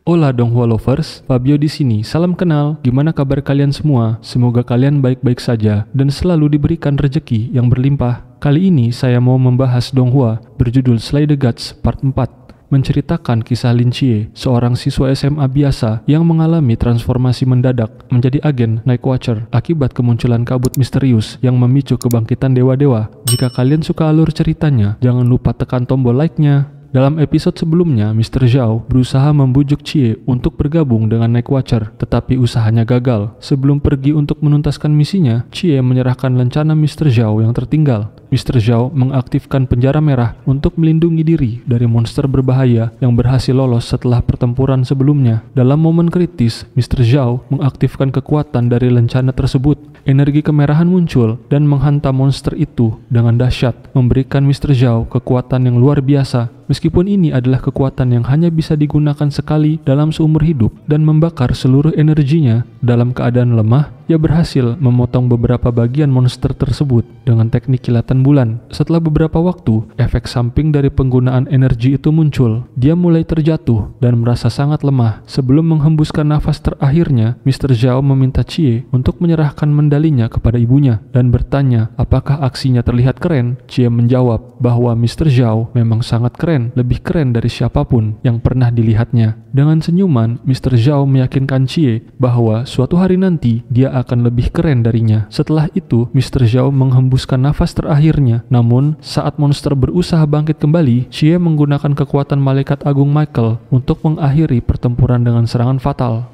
Hola Donghua lovers, Fabio di sini. Salam kenal. Gimana kabar kalian semua? Semoga kalian baik-baik saja dan selalu diberikan rezeki yang berlimpah. Kali ini saya mau membahas Donghua berjudul Slay the Gods Part 4. Menceritakan kisah Lin Chie, seorang siswa SMA biasa yang mengalami transformasi mendadak menjadi agen Night Watcher akibat kemunculan kabut misterius yang memicu kebangkitan dewa-dewa. Jika kalian suka alur ceritanya, jangan lupa tekan tombol like-nya. Dalam episode sebelumnya, Mr. Zhao berusaha membujuk Chie untuk bergabung dengan Night Watcher, tetapi usahanya gagal. Sebelum pergi untuk menuntaskan misinya, Chie menyerahkan lencana Mr. Zhao yang tertinggal. Mr. Zhao mengaktifkan penjara merah untuk melindungi diri dari monster berbahaya yang berhasil lolos setelah pertempuran sebelumnya. Dalam momen kritis, Mr. Zhao mengaktifkan kekuatan dari lencana tersebut. Energi kemerahan muncul dan menghantam monster itu dengan dahsyat, memberikan Mr. Zhao kekuatan yang luar biasa. Meskipun ini adalah kekuatan yang hanya bisa digunakan sekali dalam seumur hidup dan membakar seluruh energinya dalam keadaan lemah, ia berhasil memotong beberapa bagian monster tersebut dengan teknik kilatan bulan. Setelah beberapa waktu, efek samping dari penggunaan energi itu muncul. Dia mulai terjatuh dan merasa sangat lemah. Sebelum menghembuskan nafas terakhirnya, Mr. Zhao meminta Chie untuk menyerahkan medalinya kepada ibunya dan bertanya apakah aksinya terlihat keren. Chie menjawab bahwa Mr. Zhao memang sangat keren, lebih keren dari siapapun yang pernah dilihatnya. Dengan senyuman, Mr. Zhao meyakinkan Chie bahwa suatu hari nanti dia akan lebih keren darinya. Setelah itu, Mr. Zhao menghembuskan nafas terakhirnya. Namun, saat monster berusaha bangkit kembali, Chie menggunakan kekuatan Malaikat Agung Michael untuk mengakhiri pertempuran dengan serangan fatal.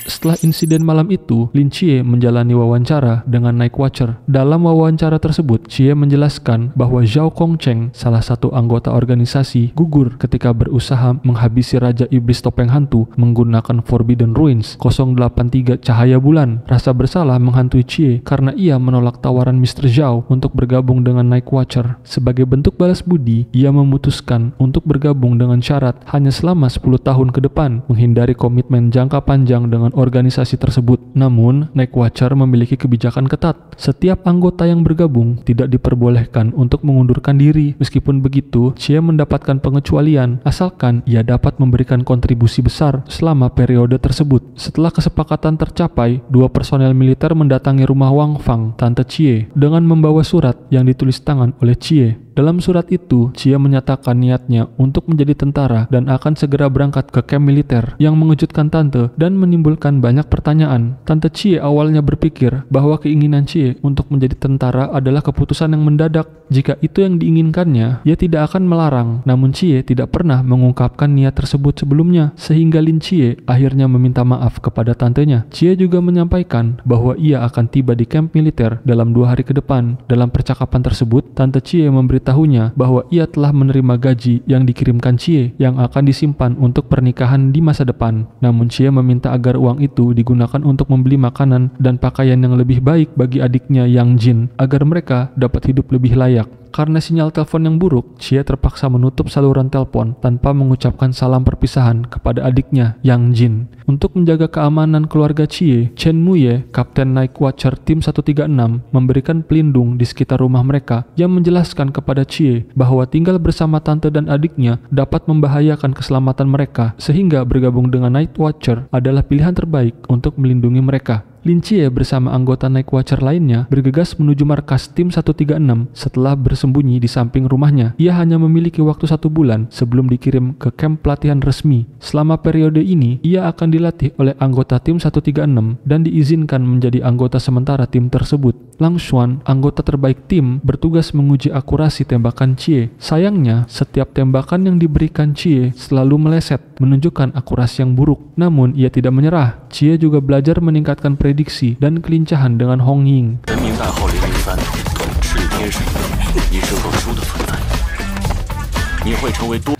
Setelah insiden malam itu, Lin Chie menjalani wawancara dengan Night Watcher. Dalam wawancara tersebut, Chie menjelaskan bahwa Zhao Kongcheng, salah satu anggota organisasi, gugur ketika berusaha menghabisi Raja Iblis Topeng Hantu menggunakan Forbidden Ruins 083 Cahaya Bulan. Rasa bersalah menghantui Chie karena ia menolak tawaran Mr. Zhao untuk bergabung dengan Night Watcher. Sebagai bentuk balas budi, ia memutuskan untuk bergabung dengan syarat hanya selama 10 tahun ke depan, menghindari komitmen jangka panjang dengan organisasi tersebut. Namun, Night Watcher memiliki kebijakan ketat. Setiap anggota yang bergabung tidak diperbolehkan untuk mengundurkan diri. Meskipun begitu, Chie mendapatkan pengecualian asalkan ia dapat memberikan kontribusi besar selama periode tersebut. Setelah kesepakatan tercapai, dua personel militer mendatangi rumah Wang Fang, tante Chie, dengan membawa surat yang ditulis tangan oleh Chie. Dalam surat itu, Chie menyatakan niatnya untuk menjadi tentara dan akan segera berangkat ke kamp militer, yang mengejutkan tante dan menimbulkan banyak pertanyaan. Tante Chie awalnya berpikir bahwa keinginan Chie untuk menjadi tentara adalah keputusan yang mendadak. Jika itu yang diinginkannya, ia tidak akan melarang. Namun Chie tidak pernah mengungkapkan niat tersebut sebelumnya, sehingga Lin Chie akhirnya meminta maaf kepada tantenya. Chie juga menyampaikan bahwa ia akan tiba di kamp militer dalam 2 hari ke depan. Dalam percakapan tersebut, tante Chie memberitahunya bahwa ia telah menerima gaji yang dikirimkan Chie yang akan disimpan untuk pernikahan di masa depan. Namun Chie meminta agar uang itu digunakan untuk membeli makanan dan pakaian yang lebih baik bagi adiknya Yang Jin agar mereka dapat hidup lebih layak. Karena sinyal telepon yang buruk, Chie terpaksa menutup saluran telepon tanpa mengucapkan salam perpisahan kepada adiknya Yang Jin. Untuk menjaga keamanan keluarga Chie, Chen Muye, Kapten Night Watcher Tim 136, memberikan pelindung di sekitar rumah mereka yang menjelaskan kepada Chie bahwa tinggal bersama tante dan adiknya dapat membahayakan keselamatan mereka, sehingga bergabung dengan Night Watcher adalah pilihan terbaik untuk melindungi mereka. Lin Chie bersama anggota Night Watcher lainnya bergegas menuju markas Tim 136 setelah bersembunyi di samping rumahnya. Ia hanya memiliki waktu 1 bulan sebelum dikirim ke kamp pelatihan resmi. Selama periode ini, ia akan dilatih oleh anggota Tim 136 dan diizinkan menjadi anggota sementara tim tersebut. Lang Xuan, anggota terbaik tim, bertugas menguji akurasi tembakan Chie. Sayangnya, setiap tembakan yang diberikan Chie selalu meleset, menunjukkan akurasi yang buruk. Namun, ia tidak menyerah. Chie juga belajar meningkatkan prediksi dan kelincahan dengan Hong Ying.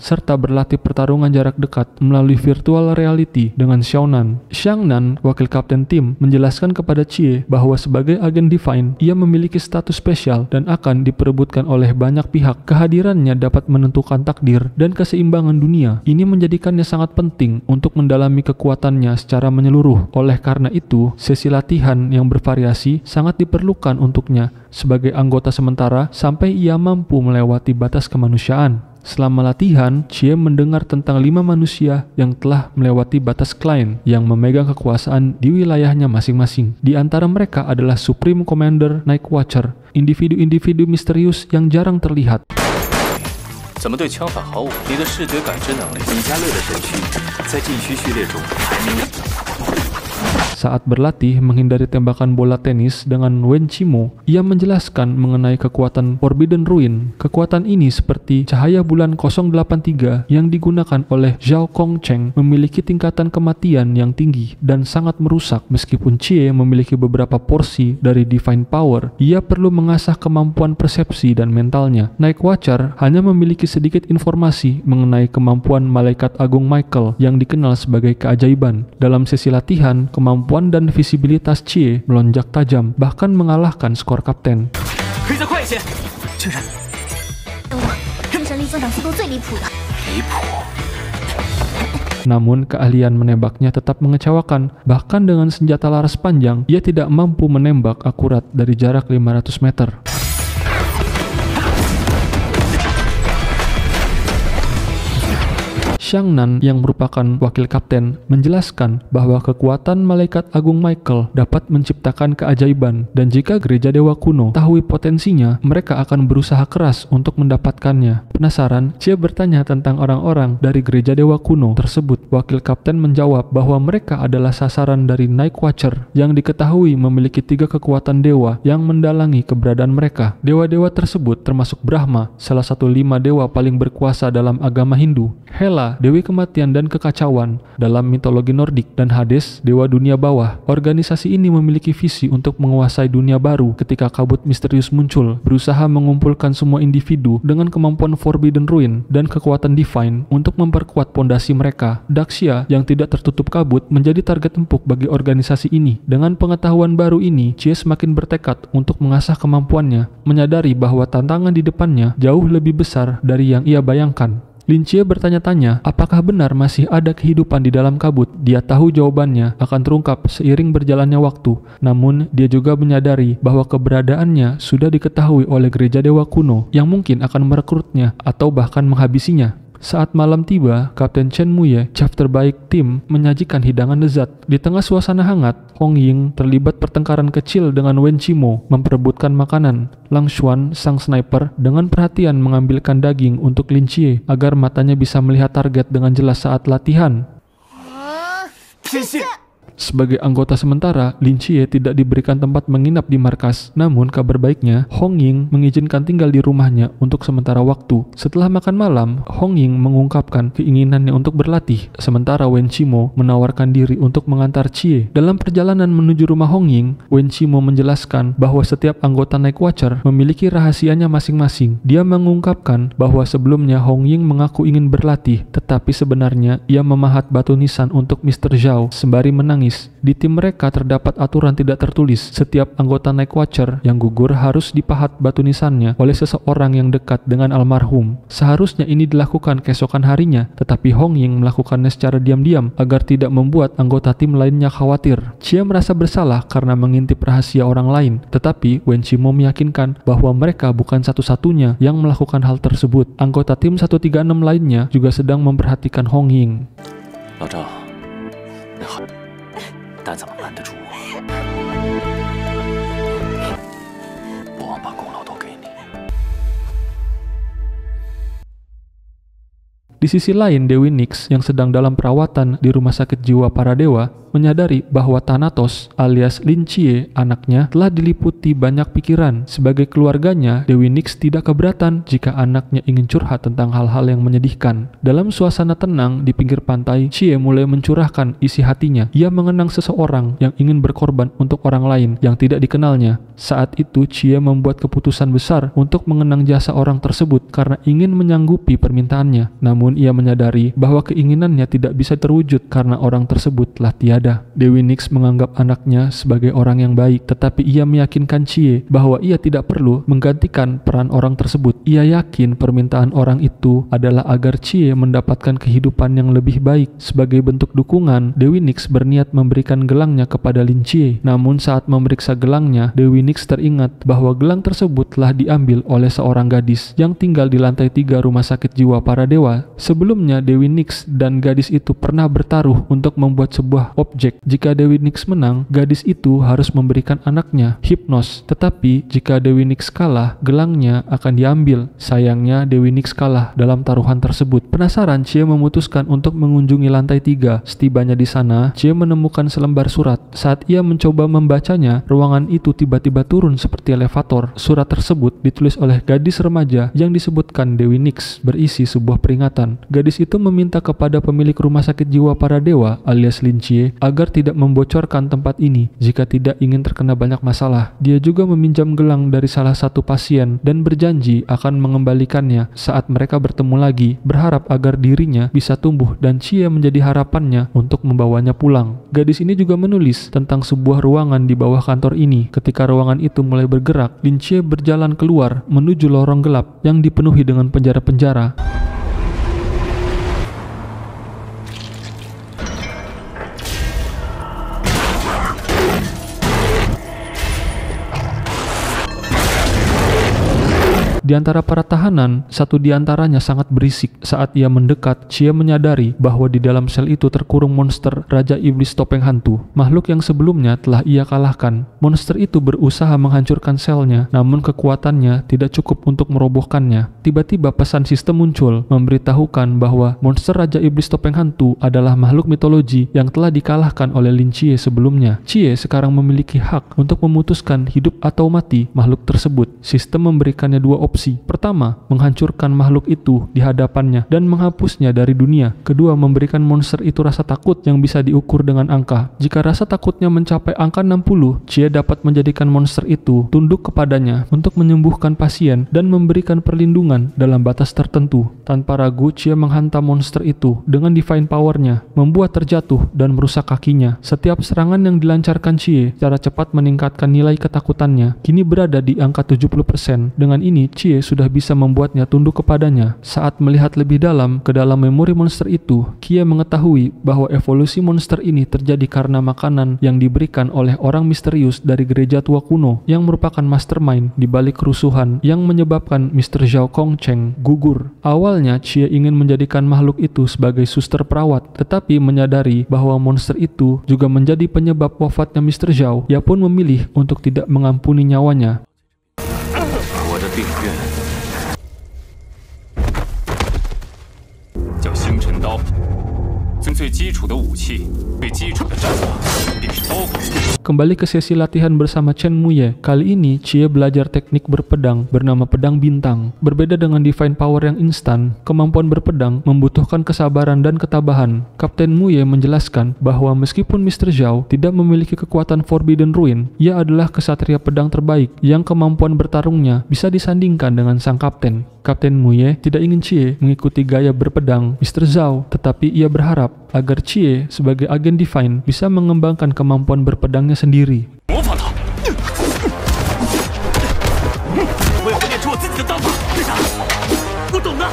serta berlatih pertarungan jarak dekat melalui virtual reality dengan Xiaonan. Xiangnan, wakil kapten tim, menjelaskan kepada Chie bahwa sebagai agen Divine, ia memiliki status spesial dan akan diperebutkan oleh banyak pihak. Kehadirannya dapat menentukan takdir dan keseimbangan dunia. Ini menjadikannya sangat penting untuk mendalami kekuatannya secara menyeluruh. Oleh karena itu, sesi latihan yang bervariasi sangat diperlukan untuknya sebagai anggota sementara sampai ia mampu melewati batas kemanusiaan. Selama latihan, Chie mendengar tentang 5 manusia yang telah melewati batas Klein yang memegang kekuasaan di wilayahnya masing-masing. Di antara mereka adalah Supreme Commander Night Watcher, individu-individu misterius yang jarang terlihat. Saat berlatih menghindari tembakan bola tenis dengan Wen Qimo, ia menjelaskan mengenai kekuatan Forbidden Ruin. Kekuatan ini seperti cahaya bulan 083 yang digunakan oleh Zhao Kongcheng memiliki tingkatan kematian yang tinggi dan sangat merusak. Meskipun Chie memiliki beberapa porsi dari Divine Power, ia perlu mengasah kemampuan persepsi dan mentalnya. Night Watcher hanya memiliki sedikit informasi mengenai kemampuan Malaikat Agung Michael yang dikenal sebagai keajaiban. Dalam sesi latihan, kemampuan dan visibilitas Chie melonjak tajam, bahkan mengalahkan skor kapten. Namun keahlian menembaknya tetap mengecewakan. Bahkan dengan senjata laras panjang, ia tidak mampu menembak akurat dari jarak 500 meter. Xiangnan yang merupakan wakil kapten menjelaskan bahwa kekuatan Malaikat Agung Michael dapat menciptakan keajaiban dan jika gereja dewa kuno tahu potensinya, mereka akan berusaha keras untuk mendapatkannya. Penasaran, Chie bertanya tentang orang-orang dari gereja dewa kuno tersebut. Wakil kapten menjawab bahwa mereka adalah sasaran dari Night Watcher yang diketahui memiliki 3 kekuatan dewa yang mendalangi keberadaan mereka. Dewa-dewa tersebut termasuk Brahma, salah satu 5 dewa paling berkuasa dalam agama Hindu, Hela, dewi kematian dan kekacauan dalam mitologi Nordik, dan Hades, dewa dunia bawah. Organisasi ini memiliki visi untuk menguasai dunia baru ketika kabut misterius muncul, berusaha mengumpulkan semua individu dengan kemampuan Forbidden Ruin dan kekuatan Divine untuk memperkuat pondasi mereka. Daxia yang tidak tertutup kabut menjadi target empuk bagi organisasi ini. Dengan pengetahuan baru ini, Chie semakin bertekad untuk mengasah kemampuannya, menyadari bahwa tantangan di depannya jauh lebih besar dari yang ia bayangkan. Lin Chie bertanya-tanya apakah benar masih ada kehidupan di dalam kabut. Dia tahu jawabannya akan terungkap seiring berjalannya waktu. Namun, dia juga menyadari bahwa keberadaannya sudah diketahui oleh gereja dewa kuno yang mungkin akan merekrutnya atau bahkan menghabisinya. Saat malam tiba, Kapten Chen Muye, chef terbaik tim, menyajikan hidangan lezat. Di tengah suasana hangat, Hong Ying terlibat pertengkaran kecil dengan Wen Qimo memperebutkan makanan. Lang Xuan, sang sniper, dengan perhatian mengambilkan daging untuk Lin Chie agar matanya bisa melihat target dengan jelas saat latihan. Sebagai anggota sementara, Lin Chie tidak diberikan tempat menginap di markas. Namun kabar baiknya, Hong Ying mengizinkan tinggal di rumahnya untuk sementara waktu. Setelah makan malam, Hong Ying mengungkapkan keinginannya untuk berlatih, sementara Wen Qimo menawarkan diri untuk mengantar Chie. Dalam perjalanan menuju rumah Hong Ying, Wen Qimo menjelaskan bahwa setiap anggota Night Watcher memiliki rahasianya masing-masing. Dia mengungkapkan bahwa sebelumnya Hong Ying mengaku ingin berlatih, tetapi sebenarnya ia memahat batu nisan untuk Mr. Zhao sembari menangis. Di tim mereka terdapat aturan tidak tertulis. Setiap anggota Night Watcher yang gugur harus dipahat batu nisannya oleh seseorang yang dekat dengan almarhum. Seharusnya ini dilakukan keesokan harinya, tetapi Hong Ying melakukannya secara diam-diam agar tidak membuat anggota tim lainnya khawatir. Chie merasa bersalah karena mengintip rahasia orang lain, tetapi Wen Qimo meyakinkan bahwa mereka bukan satu-satunya yang melakukan hal tersebut. Anggota tim 136 lainnya juga sedang memperhatikan Hong Ying. Di sisi lain, Dewi Nix yang sedang dalam perawatan di rumah sakit jiwa para dewa menyadari bahwa Thanatos alias Lin Chie, anaknya, telah diliputi banyak pikiran. Sebagai keluarganya, Dewi Nix tidak keberatan jika anaknya ingin curhat tentang hal-hal yang menyedihkan. Dalam suasana tenang di pinggir pantai, Chie mulai mencurahkan isi hatinya. Ia mengenang seseorang yang ingin berkorban untuk orang lain yang tidak dikenalnya. Saat itu, Chie membuat keputusan besar untuk mengenang jasa orang tersebut karena ingin menyanggupi permintaannya. Namun ia menyadari bahwa keinginannya tidak bisa terwujud karena orang tersebut telah tiada. Dewi Nix menganggap anaknya sebagai orang yang baik, tetapi ia meyakinkan Chie bahwa ia tidak perlu menggantikan peran orang tersebut. Ia yakin permintaan orang itu adalah agar Chie mendapatkan kehidupan yang lebih baik. Sebagai bentuk dukungan, Dewi Nix berniat memberikan gelangnya kepada Lin Chie. Namun saat memeriksa gelangnya, Dewi Nix teringat bahwa gelang tersebut telah diambil oleh seorang gadis yang tinggal di lantai 3 rumah sakit jiwa para dewa. Sebelumnya, Dewi Nix dan gadis itu pernah bertaruh untuk membuat sebuah objek. Jika Dewi Nix menang, gadis itu harus memberikan anaknya Hypnos. Tetapi jika Dewi Nix kalah, gelangnya akan diambil. Sayangnya Dewi Nix kalah dalam taruhan tersebut. Penasaran, Chie memutuskan untuk mengunjungi lantai 3. Setibanya di sana, Chie menemukan selembar surat. Saat ia mencoba membacanya, ruangan itu tiba-tiba turun seperti elevator. Surat tersebut ditulis oleh gadis remaja yang disebutkan Dewi Nix, berisi sebuah peringatan. Gadis itu meminta kepada pemilik rumah sakit jiwa para dewa alias Lin Chie agar tidak membocorkan tempat ini jika tidak ingin terkena banyak masalah. Dia juga meminjam gelang dari salah satu pasien dan berjanji akan mengembalikannya saat mereka bertemu lagi, berharap agar dirinya bisa tumbuh dan Chie menjadi harapannya untuk membawanya pulang. Gadis ini juga menulis tentang sebuah ruangan di bawah kantor ini. Ketika ruangan itu mulai bergerak, Lin Chie berjalan keluar menuju lorong gelap yang dipenuhi dengan penjara-penjara. Di antara para tahanan, satu di antaranya sangat berisik. Saat ia mendekat, Chie menyadari bahwa di dalam sel itu terkurung monster Raja Iblis Topeng Hantu, makhluk yang sebelumnya telah ia kalahkan. Monster itu berusaha menghancurkan selnya, namun kekuatannya tidak cukup untuk merobohkannya. Tiba-tiba pesan sistem muncul, memberitahukan bahwa monster Raja Iblis Topeng Hantu adalah makhluk mitologi yang telah dikalahkan oleh Lin Chie sebelumnya. Chie sekarang memiliki hak untuk memutuskan hidup atau mati makhluk tersebut. Sistem memberikannya dua opsi. Pertama, menghancurkan makhluk itu di hadapannya dan menghapusnya dari dunia. Kedua, memberikan monster itu rasa takut yang bisa diukur dengan angka. Jika rasa takutnya mencapai angka 60, Chie dapat menjadikan monster itu tunduk kepadanya untuk menyembuhkan pasien dan memberikan perlindungan dalam batas tertentu. Tanpa ragu, Chie menghantam monster itu dengan divine power-nya, membuat terjatuh dan merusak kakinya. Setiap serangan yang dilancarkan Chie secara cepat meningkatkan nilai ketakutannya. Kini berada di angka 70%. Dengan ini, Chie sudah bisa membuatnya tunduk kepadanya. Saat melihat lebih dalam ke dalam memori monster itu, Chie mengetahui bahwa evolusi monster ini terjadi karena makanan yang diberikan oleh orang misterius dari gereja tua kuno yang merupakan mastermind di balik kerusuhan yang menyebabkan Mr. Zhao Kongcheng gugur. Awalnya Chie ingin menjadikan makhluk itu sebagai suster perawat, tetapi menyadari bahwa monster itu juga menjadi penyebab wafatnya Mr. Zhao. Ia pun memilih untuk tidak mengampuni nyawanya. 病院叫星辰刀，从最基础的武器、最基础的战法便是刀法。 Kembali ke sesi latihan bersama Chen Muye. Kali ini Chie belajar teknik berpedang bernama pedang bintang. Berbeda dengan divine power yang instan, kemampuan berpedang membutuhkan kesabaran dan ketabahan. Kapten Muye menjelaskan bahwa meskipun Mr. Zhao tidak memiliki kekuatan Forbidden Ruin, ia adalah kesatria pedang terbaik yang kemampuan bertarungnya bisa disandingkan dengan sang kapten. Kapten Muye tidak ingin Chie mengikuti gaya berpedang Mr. Zhao, tetapi ia berharap agar Chie sebagai agen divine bisa mengembangkan kemampuan berpedangnya sendiri. 模仿他！我也会练出我自己的刀法。为啥？我懂的。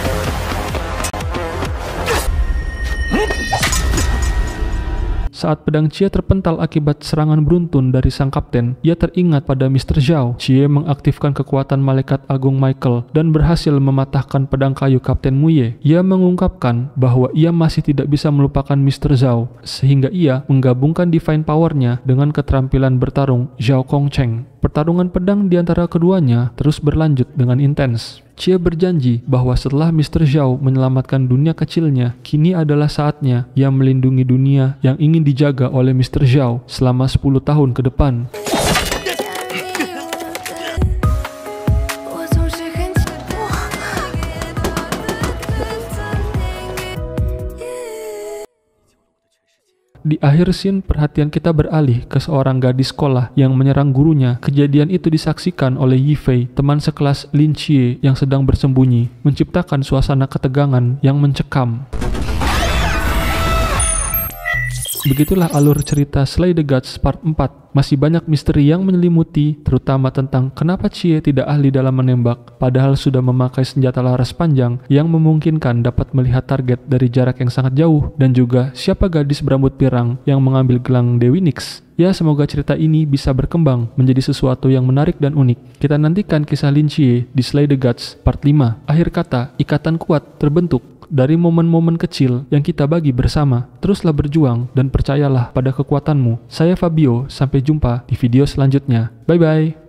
Saat pedang Chie terpental akibat serangan beruntun dari sang kapten, ia teringat pada Mr. Zhao. Chie mengaktifkan kekuatan malaikat agung Michael dan berhasil mematahkan pedang kayu Kapten Muye. Ia mengungkapkan bahwa ia masih tidak bisa melupakan Mr. Zhao, sehingga ia menggabungkan divine power-nya dengan keterampilan bertarung Zhao Kongcheng. Pertarungan pedang di antara keduanya terus berlanjut dengan intens. Chie berjanji bahwa setelah Mr. Zhao menyelamatkan dunia kecilnya, kini adalah saatnya ia melindungi dunia yang ingin dijaga oleh Mr. Zhao selama 10 tahun ke depan. Di akhir scene, perhatian kita beralih ke seorang gadis sekolah yang menyerang gurunya. Kejadian itu disaksikan oleh Yifei, teman sekelas Lin Chie yang sedang bersembunyi, menciptakan suasana ketegangan yang mencekam. Begitulah alur cerita Slay the Gods Part 4. Masih banyak misteri yang menyelimuti, terutama tentang kenapa Chie tidak ahli dalam menembak, padahal sudah memakai senjata laras panjang yang memungkinkan dapat melihat target dari jarak yang sangat jauh, dan juga siapa gadis berambut pirang yang mengambil gelang Dewi Nyx. Ya, semoga cerita ini bisa berkembang menjadi sesuatu yang menarik dan unik. Kita nantikan kisah Lin Chie di Slay the Gods Part 5. Akhir kata, ikatan kuat terbentuk dari momen-momen kecil yang kita bagi bersama. Teruslah berjuang dan percayalah pada kekuatanmu. Saya Fabio, sampai jumpa di video selanjutnya. Bye-bye.